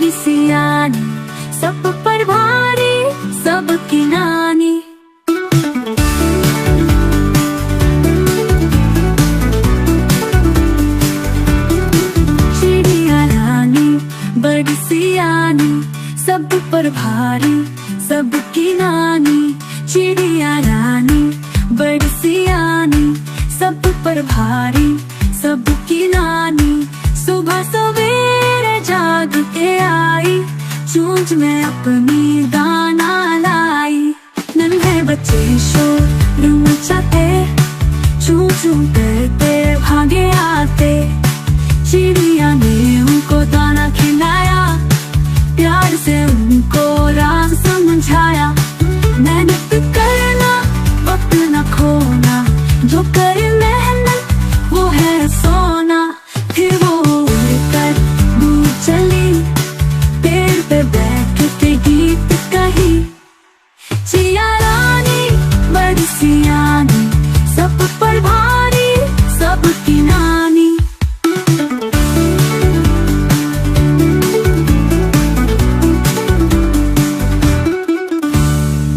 बड़ी सियानी, सब पर भारी, सबकी नानी। चिड़िया रानी बड़ी सियानी, सब पर भारी, सबकी नानी। चिड़िया रानी बड़ी सियानी, सब पर भारी, सबकी नानी। सुबह सवेरे जाग के आई, चूंच में अपनी दाना लाई। नन्हे बच्चे शोर मचाते, चू चू करते भागे आते। चिड़िया ने उनको दाना खिलाया, प्यार से उनको राज समझाया। मेहनत करना, वक्त न खोना, जो करे मेहनत वो है सो